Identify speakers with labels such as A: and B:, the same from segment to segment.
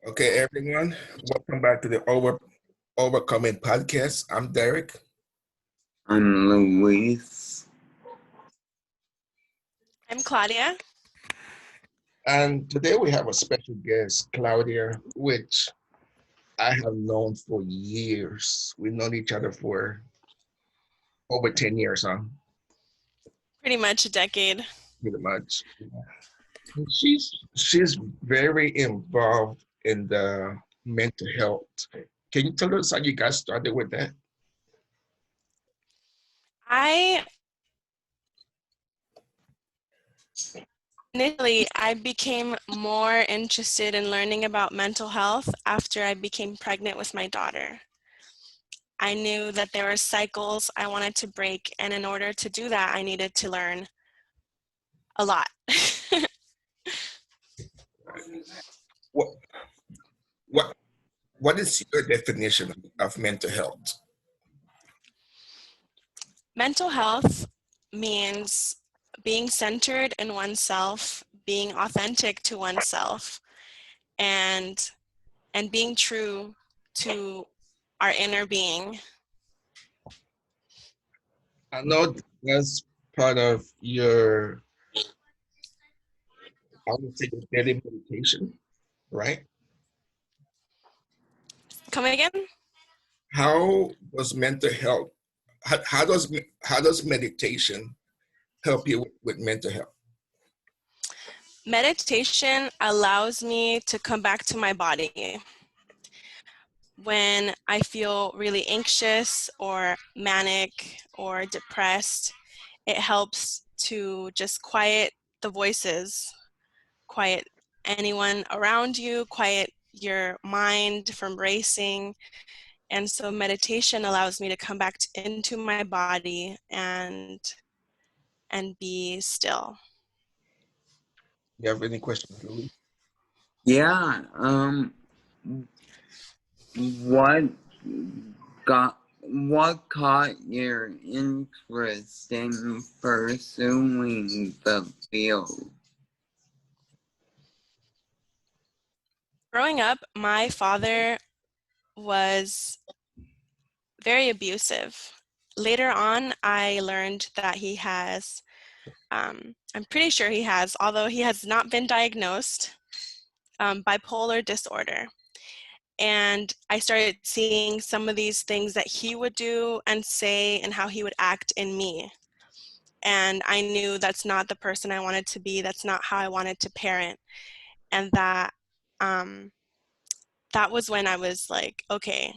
A: Okay, everyone, welcome back to the Overcoming podcast. I'm Derrick.
B: I'm Luis.
C: I'm Claudia.
A: And today we have a special guest, Claudia, which I have known for years. We've known each other for over 10 years, huh?
C: Pretty much a decade.
A: Pretty much. And she's very involved in the mental health. Can you tell us how you got started with that?
C: Initially, I became more interested in learning about mental health after I became pregnant with my daughter. I knew that there were cycles I wanted to break, and in order to do that, I needed to learn a lot.
A: What what what is your definition of mental health?
C: Mental health means being centered in oneself, being authentic to oneself, and being true to our inner being.
A: I know that's part of your, I would say, your daily meditation, right?
C: Come again?
A: How does mental health, how does meditation help you with mental health?
C: Meditation allows me to come back to my body. When I feel really anxious or manic or depressed, it helps to just quiet the voices, quiet anyone around you, quiet your mind from racing. And so meditation allows me to come back into my body and be still.
A: You have any questions, Louis?
B: Yeah, what caught your interest in pursuing the field?
C: Growing up, my father was very abusive. Later on, I learned that he has, I'm pretty sure he has, although he has not been diagnosed, bipolar disorder. And I started seeing some of these things that he would do and say and how he would act in me. And I knew that's not the person I wanted to be. That's not how I wanted to parent. And that was when I was like, okay,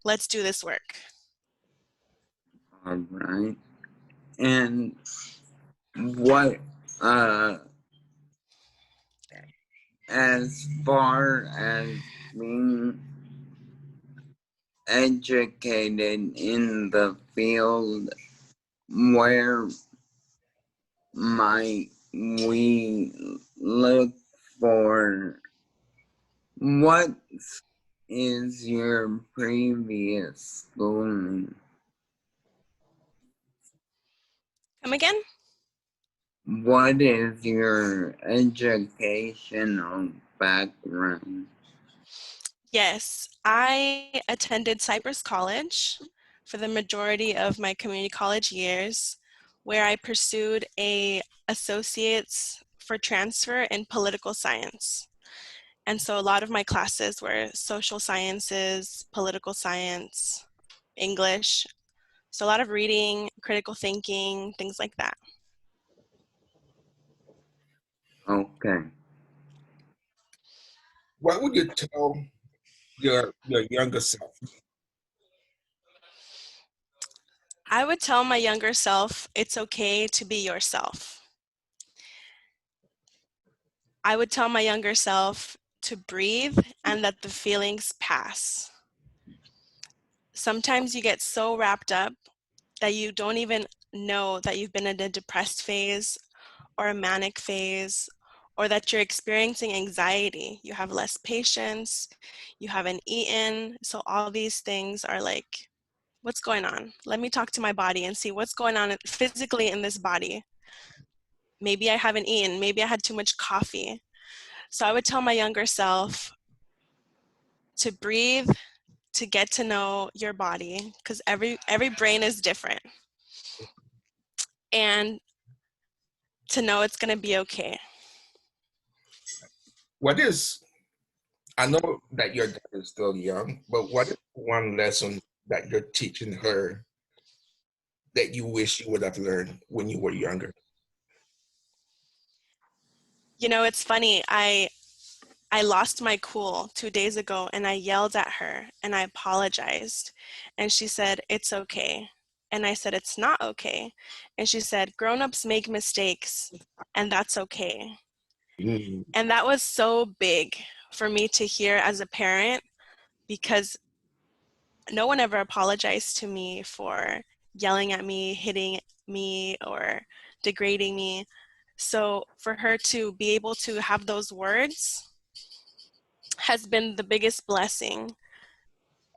C: let's do this work.
B: All right. And what, as far as being educated in the field, where might we look for? What is your previous schooling?
C: Come again?
B: What is your educational background?
C: Yes, I attended Cypress College for the majority of my community college years, where I pursued a associate's for transfer in political science. And so a lot of my classes were social sciences, political science, English. So a lot of reading, critical thinking, things like that.
B: Okay.
A: What would you tell your younger self?
C: I would tell my younger self, it's okay to be yourself. I would tell my younger self to breathe and that the feelings pass. Sometimes you get so wrapped up that you don't even know that you've been in a depressed phase or a manic phase, or that you're experiencing anxiety. You have less patience, you haven't eaten. So all these things are like, what's going on? Let me talk to my body and see what's going on physically in this body. Maybe I haven't eaten, maybe I had too much coffee. So I would tell my younger self, to breathe, to get to know your body, because every brain is different, and to know it's going to be okay.
A: What is, I know that your daughter is still young, but what is one lesson that you're teaching her that you wish you would have learned when you were younger?
C: You know, it's funny. I lost my cool 2 days ago, and I yelled at her and I apologized. And she said, "It's okay." And I said, "It's not okay." And she said, "Grown-ups make mistakes, and that's okay."
A: Mm.
C: And that was so big for me to hear as a parent, because no one ever apologized to me for yelling at me, hitting me, or degrading me. So for her to be able to have those words has been the biggest blessing.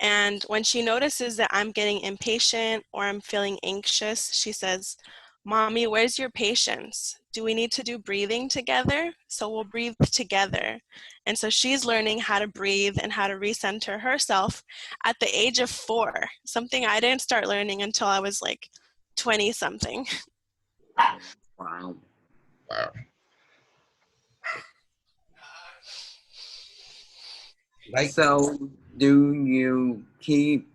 C: And when she notices that I'm getting impatient or I'm feeling anxious, she says, "Mommy, where's your patience? Do we need to do breathing together? So we'll breathe together." And so she's learning how to breathe and how to recenter herself at the age of 4, something I didn't start learning until I was like 20 something.
B: Wow.
A: Wow. Like,
B: So, do you keep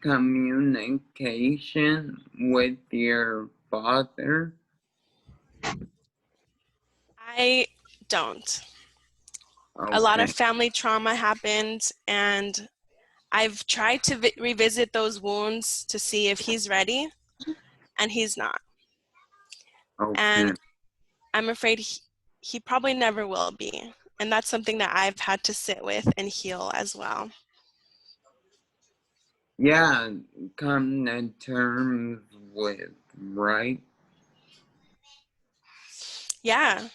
B: communication with your father?
C: I don't. A lot
B: Okay.
C: of family trauma happened, and I've tried to revisit those wounds to see if he's ready, and he's not.
B: Okay.
C: And I'm afraid he probably never will be. And that's something that I've had to sit with and heal as well.
B: Yeah, come to terms with, right?
C: Yeah,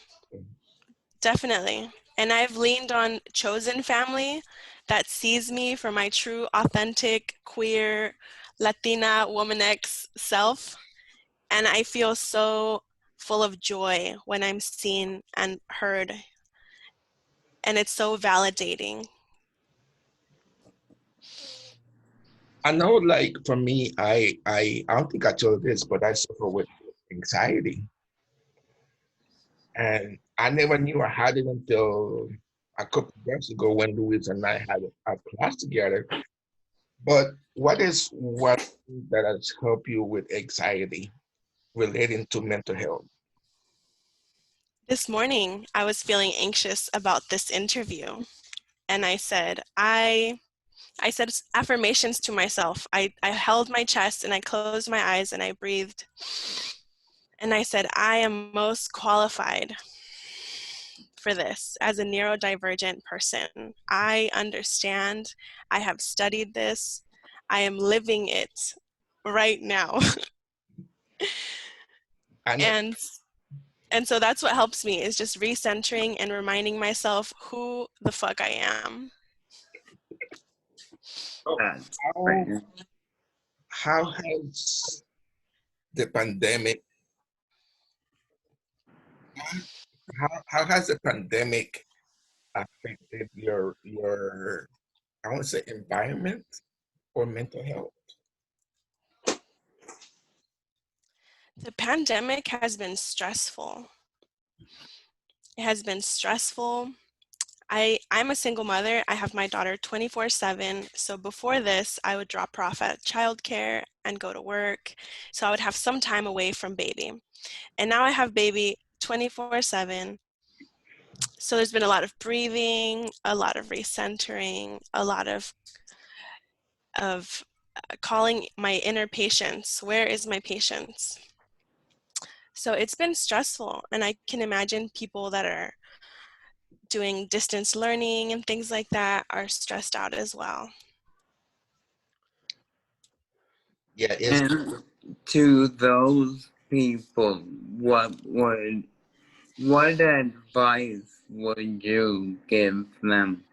C: definitely. And I've leaned on chosen family that sees me for my true, authentic, queer, Latina, woman-X self. And I feel so full of joy when I'm seen and heard. And it's so validating.
A: I know, like for me, I don't think I told this, but I suffer with anxiety, and I never knew I had it until a couple of years ago when Louis and I had a class together. But what is one thing that has helped you with anxiety relating to mental health?
C: This morning, I was feeling anxious about this interview. And I said affirmations to myself. I held my chest and I closed my eyes and I breathed. And I said, "I am most qualified for this as a neurodivergent person. I understand. I have studied this. I am living it right now."
A: And
C: and and so that's what helps me, is just recentering and reminding myself who the fuck I am.
A: so
B: That's
A: how
B: fair.
A: how has the pandemic how has the pandemic affected your I want to say environment or mental health?
C: The pandemic has been stressful. It has been stressful. I'm a single mother. I have my daughter 24/7. So before this, I would drop her off at childcare and go to work. So I would have some time away from baby. And now I have baby 24/7. So there's been a lot of breathing, a lot of recentering, a lot of calling my inner patience. Where is my patience? So it's been stressful, and I can imagine people that are doing distance learning and things like that are stressed out as well.
A: Yeah, it's
B: And to those people, what advice would you give them?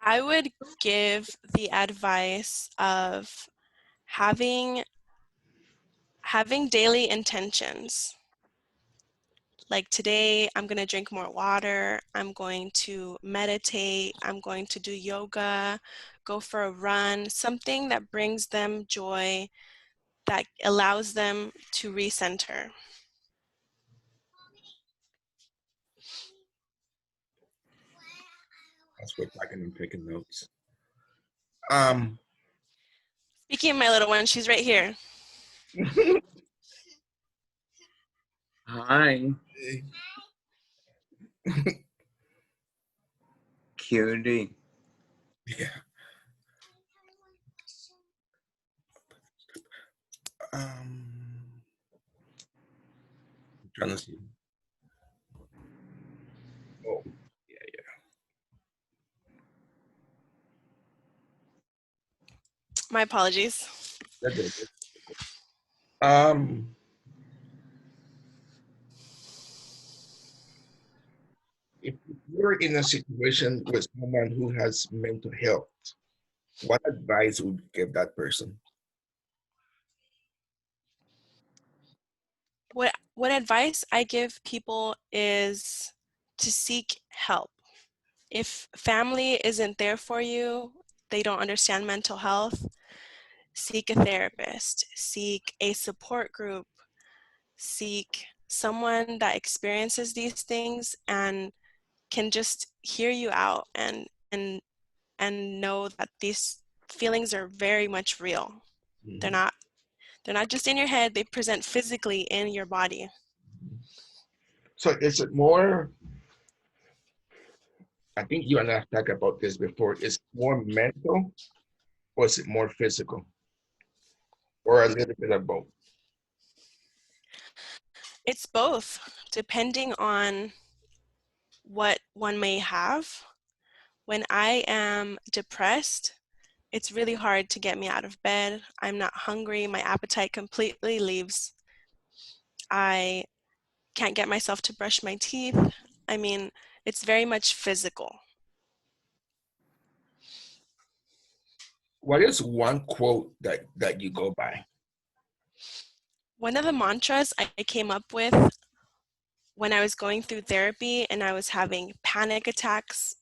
C: I would give the advice of having daily intentions. Like today, I'm going to drink more water. I'm going to meditate. I'm going to do yoga, go for a run, something that brings them joy, that allows them to recenter.
A: As we're talking and taking notes.
C: Speaking of my little one, she's right here.
B: Hi, cutie.
A: Yeah. I'm trying to see. Oh, yeah.
C: My apologies.
A: That's good. Um, if you're in a situation with someone who has mental health, what advice would you give that person?
C: What advice I give people is to seek help. If family isn't there for you, they don't understand mental health, seek a therapist, seek a support group, seek someone that experiences these things and can just hear you out and know that these feelings are very much real. They're
A: Mhm.
C: not they're not just in your head, they present physically in your body.
A: So is it more, I think you and I have talked about this before, is it more mental or is it more physical? Or a little bit of both?
C: It's both, depending on what one may have. When I am depressed, it's really hard to get me out of bed. I'm not hungry. My appetite completely leaves. I can't get myself to brush my teeth. I mean, it's very much physical.
A: What is one quote that you go by?
C: One of the mantras I came up with when I was going through therapy and I was having panic attacks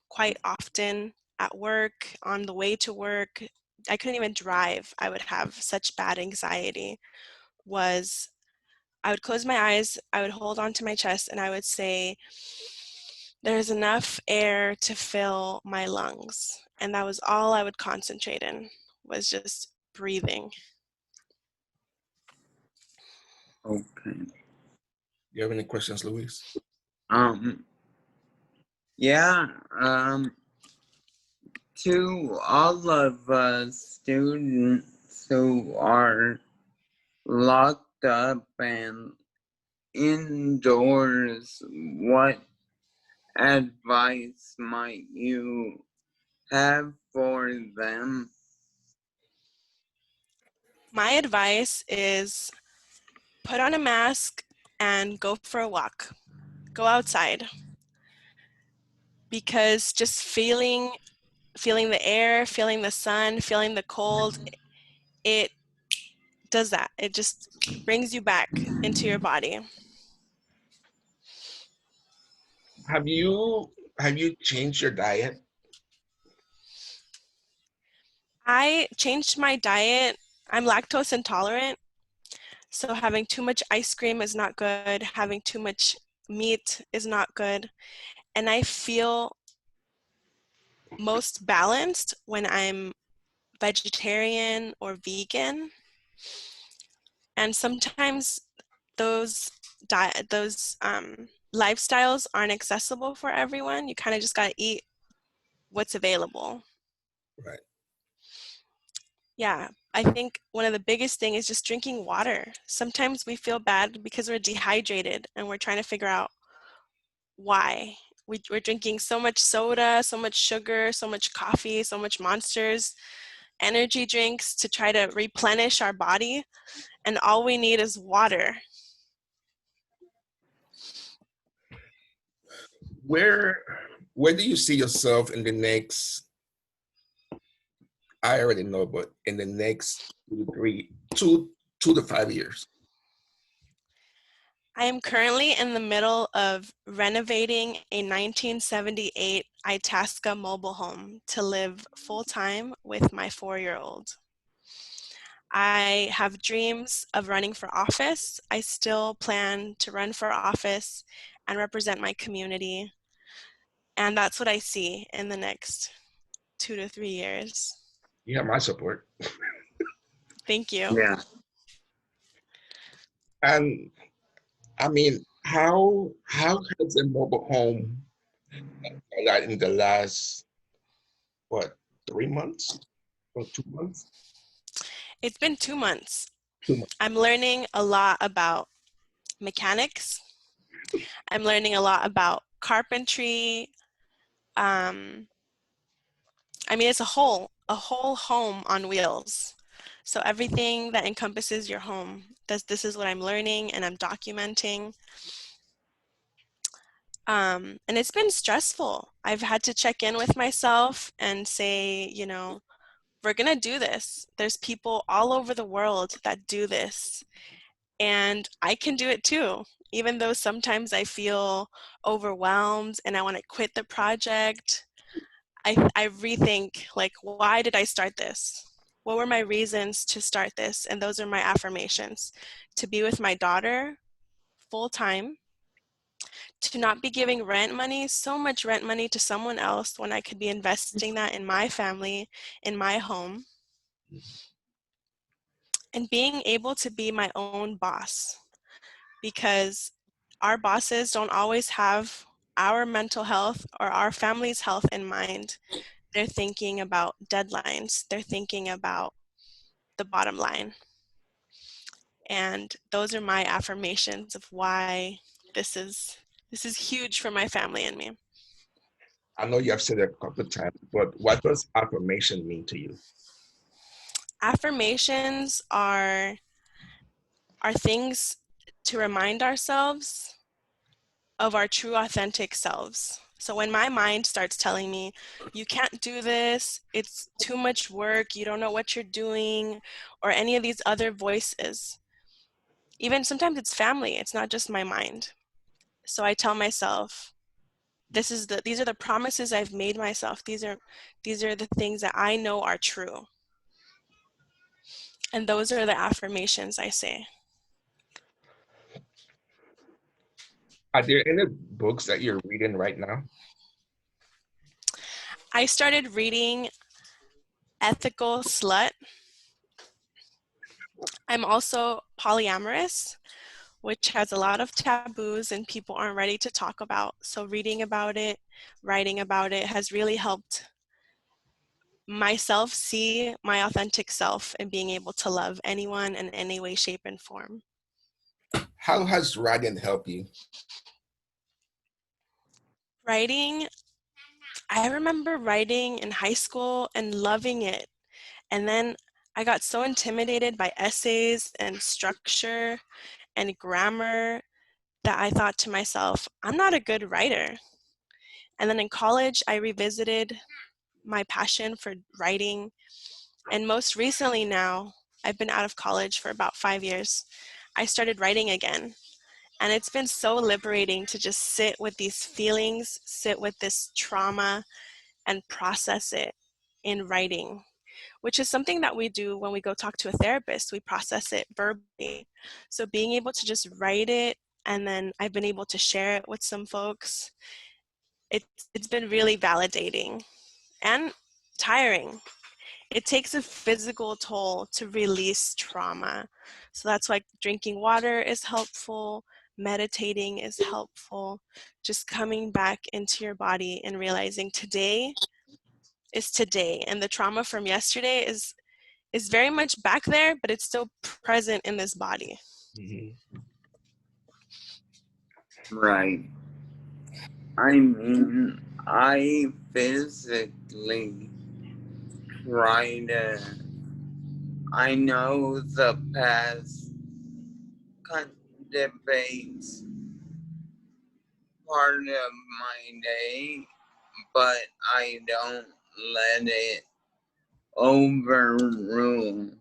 C: quite often at work, on the way to work, I couldn't even drive. I would have such bad anxiety. Was I would close my eyes, I would hold onto my chest, and I would say, there's enough air to fill my lungs. And that was all I would concentrate in, was just breathing.
B: Okay.
A: You have any questions, Luis?
B: Um, yeah, to all of us students who are locked up and indoors, what advice might you have for them?
C: My advice is put on a mask and go for a walk. Go outside, because just feeling the air, feeling the sun, feeling the cold, it does that. It just brings you back into your body.
A: Have you changed your diet?
C: I changed my diet. I'm lactose intolerant, so having too much ice cream is not good. Having too much meat is not good. And I feel most balanced when I'm vegetarian or vegan. And sometimes those lifestyles aren't accessible for everyone. You kind of just got to eat what's available.
A: Right.
C: Yeah, I think one of the biggest thing is just drinking water. Sometimes we feel bad because we're dehydrated and we're trying to figure out why. We're drinking so much soda, so much sugar, so much coffee, so much Monsters, energy drinks to try to replenish our body, and all we need is water.
A: Where where do you see yourself in the next, I already know, but in the next 2 to 5 years?
C: I am currently in the middle of renovating a 1978 Itasca mobile home to live full-time with my 4-year-old. I have dreams of running for office. I still plan to run for office and represent my community. And that's what I see in the next 2 to 3 years.
A: You have my support.
C: Thank you.
B: Yeah.
A: And I mean, how has a mobile home like in the last what 3 months or 2 months?
C: It's been 2 months.
A: 2 months.
C: I'm learning a lot about mechanics. I'm learning a lot about carpentry. I mean, it's a whole home on wheels. So everything that encompasses your home, this is what I'm learning and I'm documenting. And it's been stressful. I've had to check in with myself and say, you know, we're gonna do this. There's people all over the world that do this, and I can do it too. Even though sometimes I feel overwhelmed and I want to quit the project, I rethink, like, why did I start this? What were my reasons to start this? And those are my affirmations: to be with my daughter full time, to not be giving rent money, so much rent money to someone else when I could be investing that in my family, in my home, and being able to be my own boss, because our bosses don't always have our mental health or our family's health in mind. They're thinking about deadlines. They're thinking about the bottom line. And those are my affirmations of why this is huge for my family and me.
A: I know you have said it a couple of times, but what does affirmation mean to you?
C: Affirmations are things to remind ourselves of our true authentic selves. So when my mind starts telling me, you can't do this, it's too much work, you don't know what you're doing, or any of these other voices, even sometimes it's family, it's not just my mind. So I tell myself, these are the promises I've made myself. These are the things that I know are true. And those are the affirmations I say.
A: Are there any books that you're reading right now?
C: I started reading Ethical Slut. I'm also polyamorous, which has a lot of taboos and people aren't ready to talk about. So reading about it, writing about it has really helped myself see my authentic self and being able to love anyone in any way, shape, and form.
A: How has writing helped you?
C: Writing, I remember writing in high school and loving it. And then I got so intimidated by essays and structure and grammar that I thought to myself, I'm not a good writer. And then in college, I revisited my passion for writing. And most recently now, I've been out of college for about 5 years. I started writing again. And it's been so liberating to just sit with these feelings, sit with this trauma, and process it in writing, which is something that we do when we go talk to a therapist. We process it verbally. So being able to just write it, and then I've been able to share it with some folks, it's been really validating and tiring. It takes a physical toll to release trauma. So that's why drinking water is helpful, meditating is helpful, just coming back into your body and realizing today is today, and the trauma from yesterday is very much back there, but it's still present in this body.
A: Mm-hmm.
B: Right. I mean, I physically try to. I know the past debates part of my day, but I don't let it overrule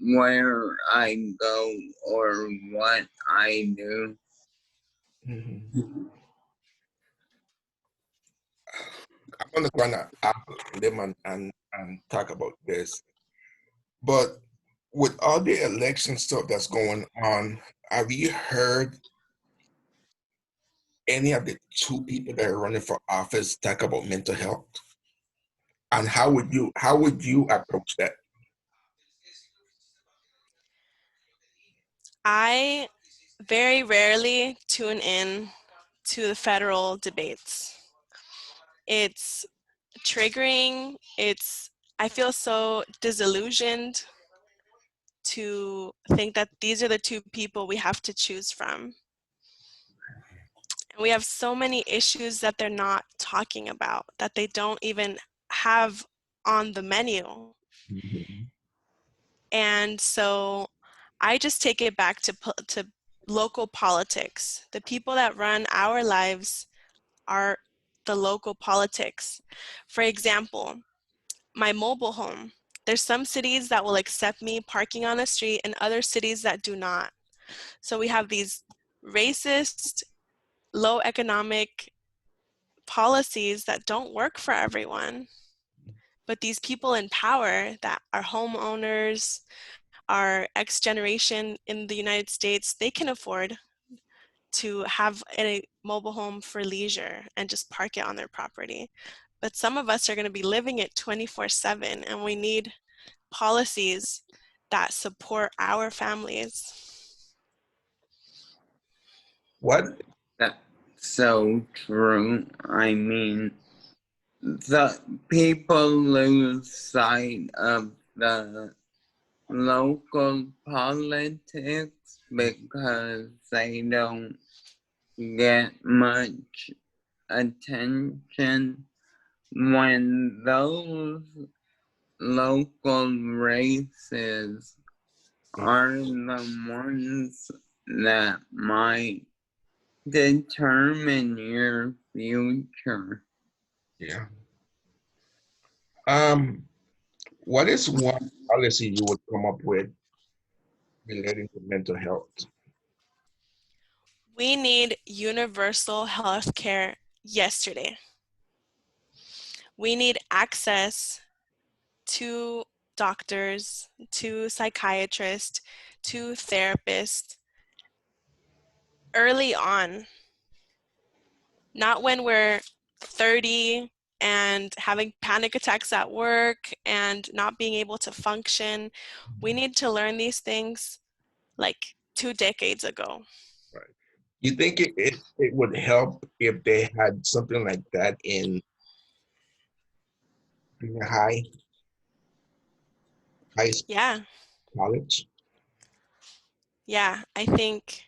B: where I go or what I do.
A: Mhm. I'm gonna kind of ask them and talk about this. But with all the election stuff that's going on, have you heard any of the two people that are running for office talk about mental health? And how would you approach that?
C: I very rarely tune in to the federal debates. It's triggering. I feel so disillusioned to think that these are the two people we have to choose from. And we have so many issues that they're not talking about, that they don't even have on the menu.
A: Mhm.
C: And so I just take it back to local politics. The people that run our lives are the local politics. For example, my mobile home. There's some cities that will accept me parking on the street and other cities that do not. So we have these racist, low economic policies that don't work for everyone. But these people in power that are homeowners, our X generation in the United States, they can afford to have a mobile home for leisure and just park it on their property. But some of us are going to be living it 24/7, and we need policies that support our families.
A: What?
B: That's so true. I mean, the people lose sight of the local politics because they don't get much attention when those local races are the ones that might determine your future.
A: Yeah. Um, what is one policy you would come up with relating to mental health?
C: We need universal health care yesterday. We need access to doctors, to psychiatrists, to therapists early on, not when we're 30 and having panic attacks at work and not being able to function. We need to learn these things like 2 decades ago.
A: Right. You think it would help if they had something like that in junior high school,
C: Yeah,
A: college?
C: I think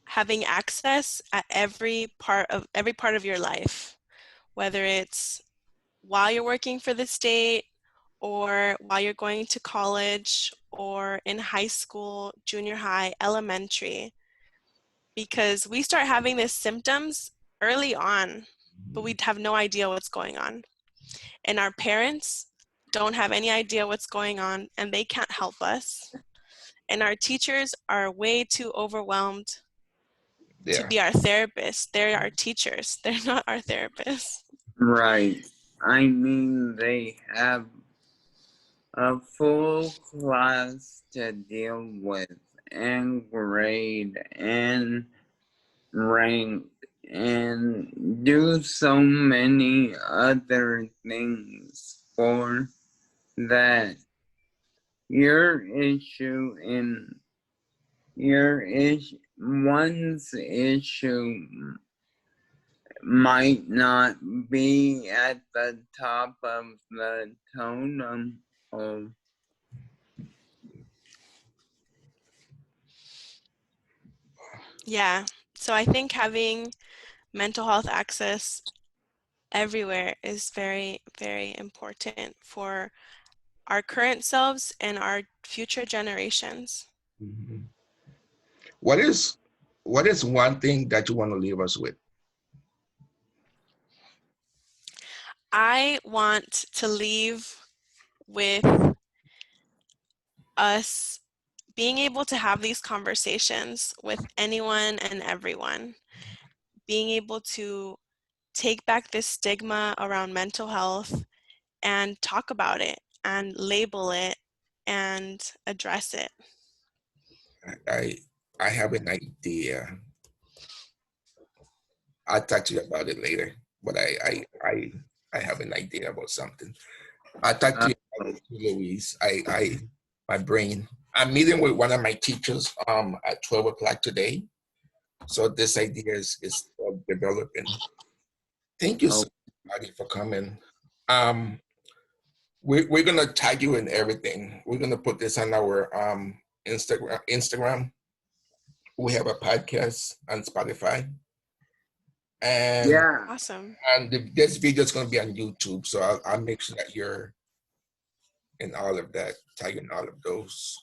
C: having access at every part of your life, whether it's while you're working for the state or while you're going to college or in high school, junior high, elementary, because we start having these symptoms early on, but we have no idea what's going on. And our parents don't have any idea what's going on, and they can't help us. And our teachers are way too overwhelmed to
A: Yeah.
C: be our therapists. They're our teachers. They're not our therapists.
B: Right. I mean, they have a full class to deal with and grade and rank and do so many other things for that. Your issue in one's issue might not be at the top of the totem pole.
C: Yeah. So I think having mental health access everywhere is very, very important for our current selves and our future generations.
A: Mhm. What is one thing that you want to leave us with?
C: I want to leave with us being able to have these conversations with anyone and everyone, being able to take back this stigma around mental health and talk about it and label it and address it.
A: I I have an idea. I'll talk to you about it later. But I have an idea about something. I'll talk to
B: Uh,
A: you about it, Louise. My brain. I'm meeting with one of my teachers at 12 o'clock today. So this idea is still developing. Thank you
B: oh,
A: so much, Claudia, for coming. Um, we're gonna tag you in everything. We're gonna put this on our Instagram. We have a podcast on Spotify, and
B: yeah.
C: Awesome.
A: this video is gonna be on YouTube. So I'll make sure that you're in all of that, tagging all of those.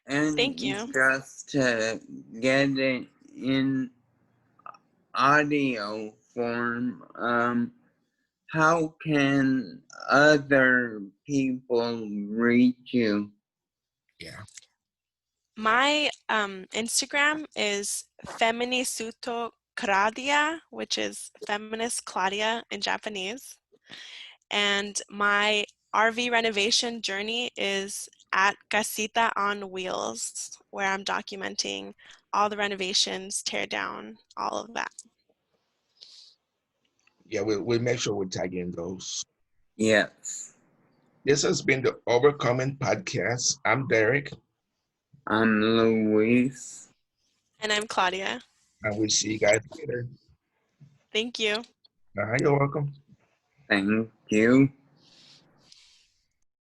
C: Thank
B: And
C: you.
B: just to get it in audio form, how can other people reach you?
A: Yeah,
C: My Instagram is FeminisutoKuraudia, which is feminist Claudia in Japanese. And my RV renovation journey is at casitaonwheels, where I'm documenting all the renovations, tear down, all of that.
A: yeah, we'll make sure we tag in those.
B: Yes.
A: This has been the Overcoming Podcast. I'm Derrick,
B: I'm Luis.
C: And I'm Claudia.
A: and we'll see you guys later.
C: Thank you.
A: You're welcome.
B: Thank you.